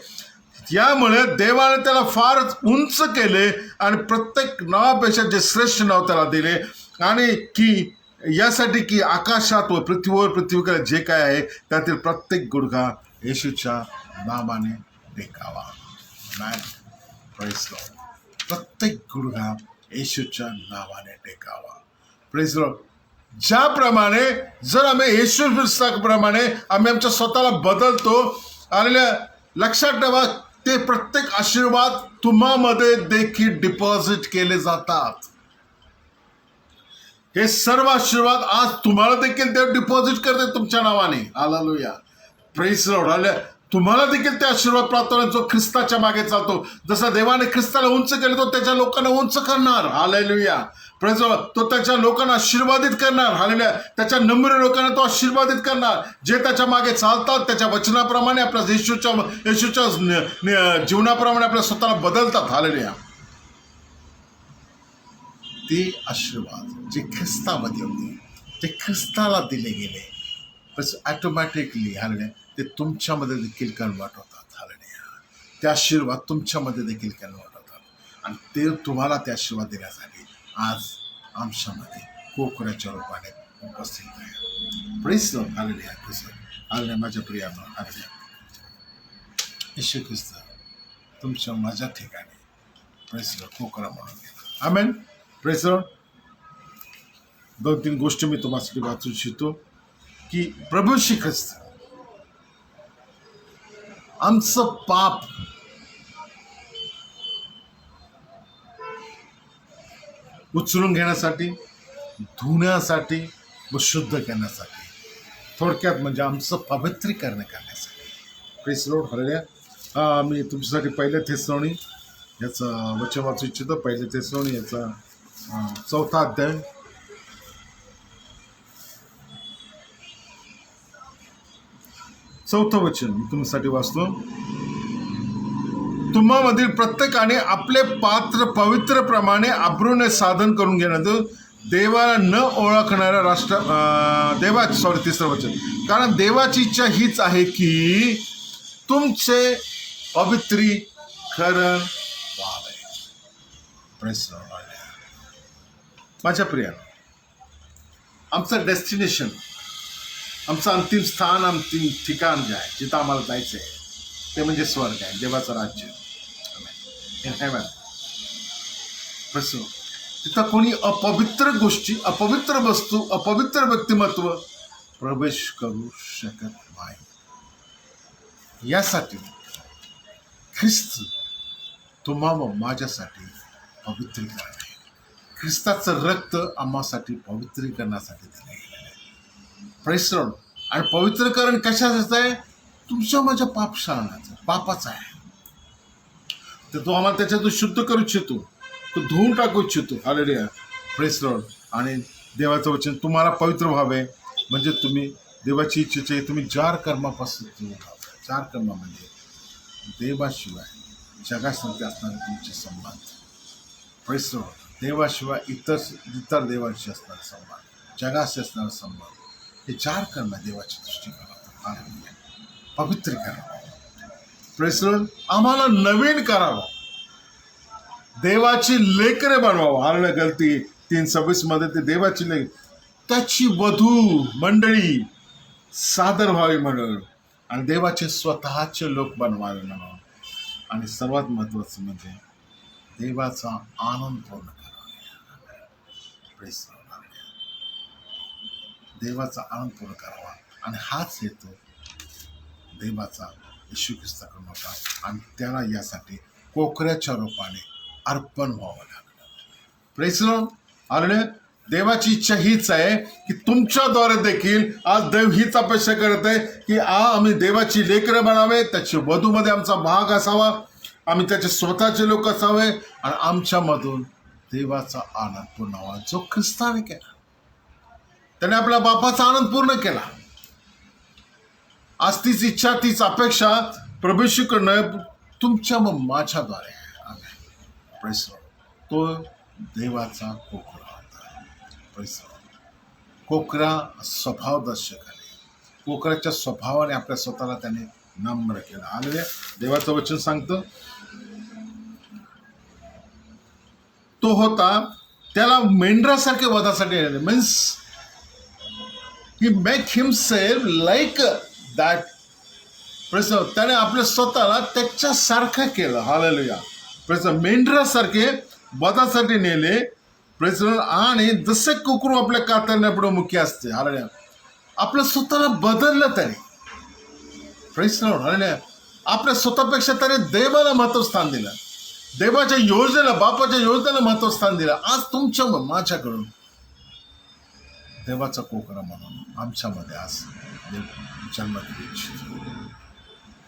त्यामुळे देवाने त्याला फार उंच केले आणि प्रत्येक नावापेक्षा जे श्रेष्ठ नाव त्याला दिले, आणि की यासाठी की आकाशात व पृथ्वीकडे जे काय आहे त्यातील प्रत्येक गुडघा येशूच्या नावाने टेकावा. Praise Lord. प्रत्येक गुडघा येशूच्या नावाने टेकावा. Praise Lord. ज्याप्रमाणे जर आम्ही येशू ख्रिस्ताप्रमाणे आम्ही आमच्या स्वतःला बदलतो, आलेल्या लक्षात ठेवा ते प्रत्येक आशीर्वाद तुम्हामध्ये देखील डिपॉझिट केले जातात. हे सर्व आशीर्वाद आज तुम्हाला देखील ते डिपॉझिट करते तुमच्या नावाने. हालेलुया. Praise Lord. हालेलुया. तुम्हाला देखील ते आशीर्वाद प्राप्त होणार जो ख्रिस्ताच्या मागे चालतो. जसं देवाने ख्रिस्ताला उंच केलं, तो त्याच्या लोकांना उंच करणार. हालेलुया. Praise Lord. तो त्याच्या लोकांना आशीर्वादित करणार. हालेलुया. त्याच्या नम्र लोकांना तो आशीर्वादित करणार, जे त्याच्या मागे चालतात, त्याच्या वचनाप्रमाणे आपल्या येशूच्या जीवनाप्रमाणे आपल्या स्वतःला बदलतात. हालेलुया. ते आशीर्वाद जे ख्रिस्तामध्ये होते, ते ख्रिस्ताला दिले गेले, ऑटोमॅटिकली हालेलुया ते तुमच्यामध्ये देखील कन्वर्ट होतात. हालेलुया. ते आशीर्वाद तुमच्यामध्ये देखील कन्वर्ट होतात, आणि ते तुम्हाला ते आशीर्वाद देण्यासाठी आज आमच्यामध्ये कोकऱ्याच्या रूपाने उपस्थित आहे. Praise the Lord. Hallelujah. Praise the Lord. Hallelujah. माझ्या प्रियानो, हालेलुया. येशू ख्रिस्त तुमच्या माझ्या ठिकाणी प्रेज द लॉर्ड कोकरा म्हणून गेला. आमेन. Praise the Lord. 2-3 गोष्टी मी तुम्हाला वाचू इच्छितो की प्रभू श्री ख्रिस्त आमचं पाप उचलून घेण्यासाठी, धुण्यासाठी व शुद्ध करण्यासाठी, थोडक्यात म्हणजे आमचं पवित्रीकरण करण्यासाठी. Praise the Lord. हालेलुया. मी तुमच्यासाठी 1 थेसलोनी याचं वचन वाचू इच्छितो. 1 थेसलोनी याचा 4था अध्याय 4थं वचन मी तुमच्यासाठी वाचतो. तुम्हामधील प्रत्येकाने आपले पात्र पवित्रप्रमाणे अब्रूने साधन करून घेण्यात देवाला न ओळखणाऱ्या तिसरं वचन. कारण देवाची इच्छा हीच आहे की तुमचे पवित्रीकरण व्हावे. Praise the Lord. माझ्या प्रियानो, आमचं डेस्टिनेशन, आमचं अंतिम स्थान, अंतिम ठिकाण जे आहे, जिथं आम्हाला जायचं आहे, ते म्हणजे स्वर्ग आहे, देवाचं राज्य. In heaven. तिथं कोणी अपवित्र गोष्टी, अपवित्र वस्तू, अपवित्र व्यक्तिमत्व प्रवेश करू शकत नाही. यासाठी ख्रिस्त तुम्हा व माझ्यासाठी पवित्रीकरण आहे. ख्रिस्ताचं रक्त आम्हासाठी पवित्रीकरणासाठी दिलं गेलेलं आहे. Praise the Lord. आणि पवित्रीकरण कशाचं आहे? तुमच्या माझ्या पाप शाळण्याचं, पापाचं आहे. तर तो आम्हाला त्याच्यातून शुद्ध करू इच्छितो, तो धुवून टाकू इच्छितो. हालेलुया. Praise the Lord. आणि देवाचं वचन तुम्हाला पवित्र व्हावे म्हणजे तुम्ही देवाची इच्छेचे आहे, तुम्ही 4 कर्मापासून दूर राहावे. 4 कर्म म्हणजे देवाशिवाय जगासाठी असणारे तुमचे संबंध, प्रेस देवाशिवाय इतर देवांशी असणारे संबंध, जगाशी असणारे संबंध, हे 4 कर्म देवाची दृष्टी करावं, पवित्र करावं. प्रेस आम्हाला नवीन करावं, देवाची लेकरे बनवावं. हालेलुया. गलती 3:26 मध्ये ते देवाची लेक त्याची वधू मंडळी सादर व्हावी म्हणून आणि देवाचे स्वतःचे लोक बनवावे म्हणून. आणि सर्वात महत्वाचं म्हणजे देवाचा आनंद पूर्ण करावा. प्रेस देवाचा आनंद पूर्ण करावा आणि हाच हेतू देवाचा येशू ख्रिस्ताकडून होता आणि त्याला यासाठी कोकऱ्याच्या रूपाने अर्पण व्हावं लागलं. प्रेस आले. देवाची इच्छा हीच आहे की तुमच्याद्वारे देखील आज देव हीच अपेक्षा करत आहे की आम्ही देवाची लेकरं बनावे, त्याची वधूमध्ये आमचा भाग असावा, आम्ही त्याचे स्वतःचे लोक असावे आणि आमच्यामधून देवाचा आनंद पूर्ण व्हावा जो ख्रिस्ताने केला. त्याने आपल्या बापाचा आनंद पूर्ण केला. आज तीच इच्छा तीच अपेक्षा प्रभूशीकडनं तुमच्या व माझ्याद्वारे आहे. तो देवाचा कोकरा होता. कोकरा स्वभाव दर्शक आहे. कोकराच्या स्वभावाने आपल्या स्वतःला त्याने नम्र केलं. आलेले देवाचं वचन सांगतं तो होता त्याला मेंढरासारखे वधासाठी आले. Means he make himself like that. त्याने आपल्या स्वतःला त्याच्यासारखं केलं. हालेलुया. मेंढरासारखे वधासाठी नेले. आणि जसे कुकरू आपल्या कातरण्यापुढे मुख्य असते. हालेलुया. आपल्या स्वतःला बदललं त्याने. हालेलुया. आपल्या स्वतःपेक्षा त्याने देवाला महत्वस्थान दिलं. देवाच्या योजनेला, बापाच्या योजनेला महत्वस्थान दिलं. आज तुमच्या माझ्याकडून देवाचा कोकरा म्हणून आमच्यामध्ये आज देव जन्म दिला.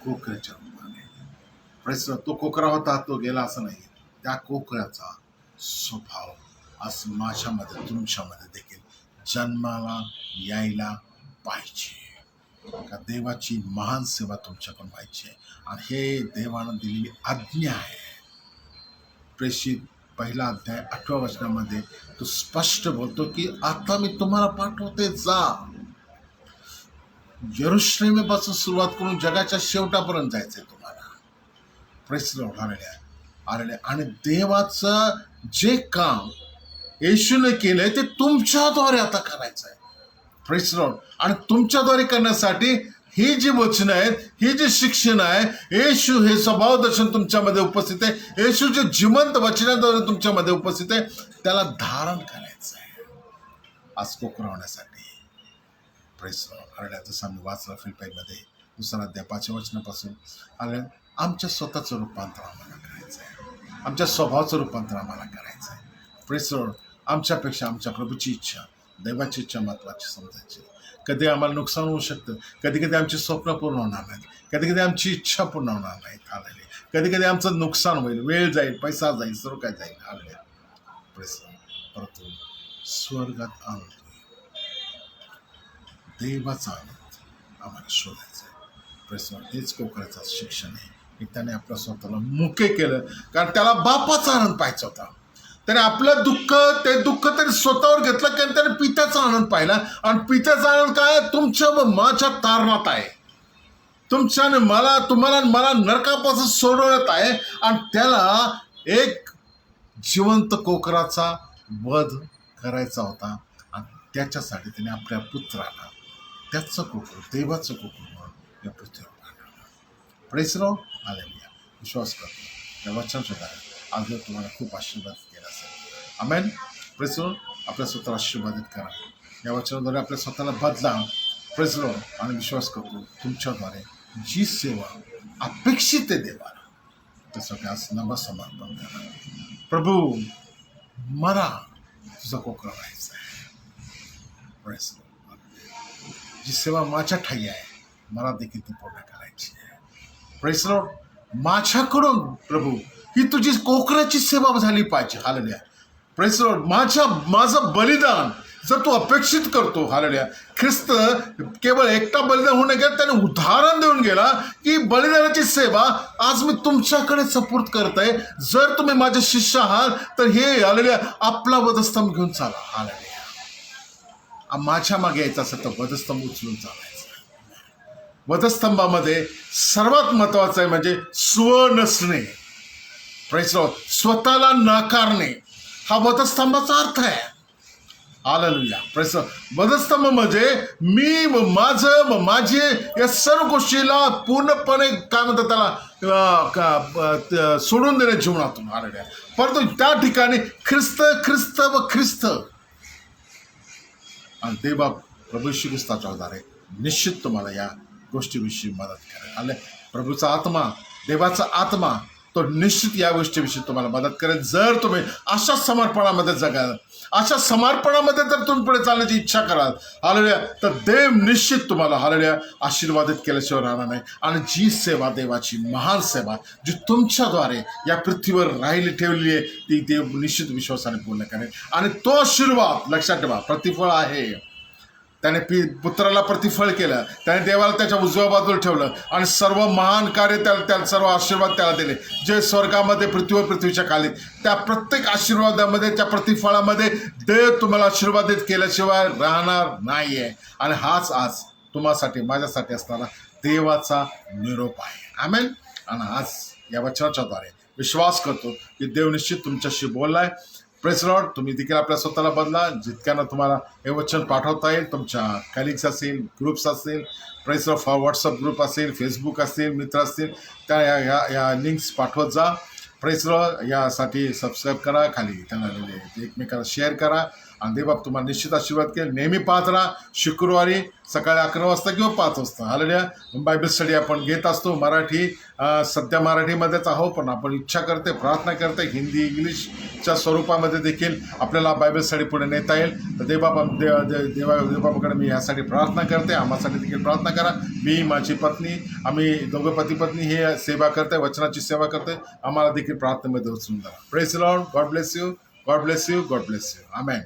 कोकऱ्याच्या रूपाने. तो कोकरा होता, तो गेला असं नाही. त्या कोकऱ्याचा स्वभाव आज माझ्यामध्ये तुमच्यामध्ये देखील जन्माला यायला पाहिजे. का देवाची महान सेवा तुमच्याकडून व्हायची आहे आणि हे देवानं दिलेली आज्ञा आहे. प्रेषित 1 अध्याय 8व्या वचनामध्ये तो स्पष्ट बोलतो की आता मी तुम्हाला पाठवते, जा. यरूशलेमेपासून सुरुवात करून जगाच्या शेवटापर्यंत जायचंय तुम्हाला. प्रेस आलेले आणि देवाचं जे काम येशूने केलंय ते तुमच्याद्वारे आता करायचं आहे. प्रेस आणि तुमच्याद्वारे करण्यासाठी ही जी वचनं आहेत, ही जी शिक्षण आहे, येशू हे स्वभाव दर्शन तुमच्यामध्ये उपस्थित आहे. येशू जे जिवंत वचनाद्वारे तुमच्यामध्ये उपस्थित आहे, त्याला धारण करायचं आहे आज कोकरा होण्यासाठी. प्रेस जसं आम्ही वाचलं फिलिप्पीमध्ये 2 अध्याय 5 वचनापासून आलं. आमच्या स्वतःचं रूपांतर आम्हाला करायचं आहे. आमच्या स्वभावाचं रूपांतर आम्हाला करायचं आहे. प्रेस आमच्यापेक्षा आमच्या प्रभूची इच्छा, देवाची इच्छा महत्त्वाची समजायची. कधी आम्हाला नुकसान होऊ शकतं, कधी कधी आमची स्वप्न पूर्ण होणार नाहीत, कधी कधी आमची इच्छा पूर्ण होणार नाहीत. आलेले कधी कधी आमचं नुकसान होईल, वेळ जाईल, पैसा जाईल, सर्व काय जाईल. आलेले प्रेस परंतु स्वर्गात आनंद, देवाचा आनंद आम्हाला शोधायचा आहे. प्रेस हेच कोकराचं शिक्षण आहे की त्याने आपल्या स्वतःला मुके केलं, कारण त्याला बापाचा आनंद पाहायचा होता. त्याने आपलं दुःख, ते दुःख त्याने स्वतःवर घेतलं कारण त्याने पित्याचा आनंद पाहिला. आणि पित्याचा आनंद काय? तुमच्या व माझ्या तारणात आहे. तुमच्याने तुम्हाला मला नरकापासून सोडवण्यात आहे. आणि त्याला एक जिवंत कोकराचा वध करायचा होता आणि त्याच्यासाठी त्याने आपल्या पुत्राला त्याचं कोकर, देवाचं कोकर म्हणून या पृथ्वीवर पाठवलं. Press hallelujah. विश्वास करतो या वचन सुद्धा आज तुम्हाला खूप आशीर्वाद केला असेल. आमेन. प्रेस आपल्या स्वतःला आशीर्वादित करा. या वचनाद्वारे आपल्या स्वतःला बदला. प्रेस आणि विश्वास करतो तुमच्याद्वारे जी सेवा अपेक्षित आहे देवाला, त्यासाठी आज नवसमर्पण करा. प्रभू मला तुझा कोकरा व्हायचा आहे. प्रेस जी सेवा माझ्या ठाई आहे, मला देखील ती पूर्ण करायची आहे. प्रेस माझ्याकडून प्रभू ही तुझी कोकराची सेवा झाली पाहिजे. हालेलुया. प्रेस माझं बलिदान जर तू अपेक्षित करतो, हालेलुया, ख्रिस्त केवळ एकटा बलिदान होऊन गेला, त्याने उदाहरण देऊन गेला की बलिदानाची सेवा आज मी तुमच्याकडे सपूर्द करत आहे. जर तुम्ही माझे शिष्य आहात तर हे हालेलुया आपला वधस्तंभ घेऊन चाला. हालेलुया, माझ्या मागे यायचं असेल तर वधस्तंभ उचलून चालायचं. वधस्तंभामध्ये सर्वात महत्वाचं आहे म्हणजे स्व नसणे. प्रेज लॉर्ड, स्वतःला नाकारणे हा वधस्तंभाचा अर्थ आहे. Hallelujah, praise Lord. वधस्तंभ म्हणजे मी व माझं व माझे या सर्व गोष्टीला पूर्णपणे काय म्हणतात त्याला सोडून देणे जीवनातून. हालेलुया. परंतु त्या ठिकाणी ख्रिस्त ख्रिस्त व ख्रिस्त आणि देवा प्रभू श्री ख्रिस्ताच्या आधारे निश्चित तुम्हाला या गोष्टीविषयी मदत करेल. आले प्रभूचा आत्मा, देवाचा आत्मा तो निश्चित या गोष्टीविषयी तुम्हाला मदत करेल. जर तुम्ही अशा समर्पणामध्ये जगाल, अशा समर्पणामध्ये जर तुम्ही पुढे चालण्याची इच्छा कराल, हालेलुया, तर देव निश्चित तुम्हाला हालेलुया आशीर्वादित केल्याशिवाय राहणार नाही. आणि जी सेवा, देवाची महान सेवा जी तुमच्याद्वारे या पृथ्वीवर राहिली ठेवली आहे, ती देव निश्चित विश्वासाने पूर्ण करेल. आणि तो आशीर्वाद लक्षात ठेवा, प्रतिफळ आहे. त्याने पुत्राला प्रतिफळ केलं, त्याने देवाला त्याच्या उजव्या बाजूला ठेवलं आणि सर्व महान कार्य त्याला सर्व आशीर्वाद त्याला दिले जे स्वर्गामध्ये पृथ्वीवर पृथ्वीच्या खाली. त्या प्रत्येक आशीर्वादामध्ये, त्या प्रतिफळामध्ये देव तुम्हाला आशीर्वादित केल्याशिवाय राहणार नाही आहे. आणि हाच आज तुम्हासाठी, माझ्यासाठी असणारा देवाचा निरोप आहे. आमेन. आणि आज या वचनाच्याद्वारे विश्वास करतो की देव निश्चित तुमच्याशी बोललाय. Praise Lord. तुम्ही देखील आपल्या स्वतःला बदला. जितक्यांना तुम्हाला हे वचन पाठवता येईल, तुमच्या कलिग्स असतील, ग्रुप्स असतील, प्रेज लॉर्ड, व्हॉट्सअप ग्रुप असेल, फेसबुक असतील, मित्र असतील, त्या या लिंक्स पाठवत जा. Praise Lord. यासाठी सबस्क्राईब करा, खाली त्यांना एकमेकांना शेअर करा. आणि देवबाप तुम्हाला निश्चित आशीर्वाद केला. नेहमी पाहत राहा. शुक्रवारी सकाळी 11 वाजता किंवा 5 वाजता हालेलुया बायबल स्टडी आपण घेत असतो. मराठी सध्या मराठीमध्येच आहो, पण आपण इच्छा करते, प्रार्थना करते हिंदी, इंग्लिशच्या स्वरूपामध्ये देखील आपल्याला बायबल स्टडी पुढे नेता येईल. तर देवबापाकडे मी यासाठी प्रार्थना करते. आम्हासाठी देखील प्रार्थना करा. मी, माझी पत्नी, आम्ही दोघं पती पत्नी हे सेवा करते, वचनाची सेवा करते. आम्हाला देखील प्रार्थनेमध्ये उचलून द्या. Praise Lord. God bless you. God bless you. God bless you. Amen.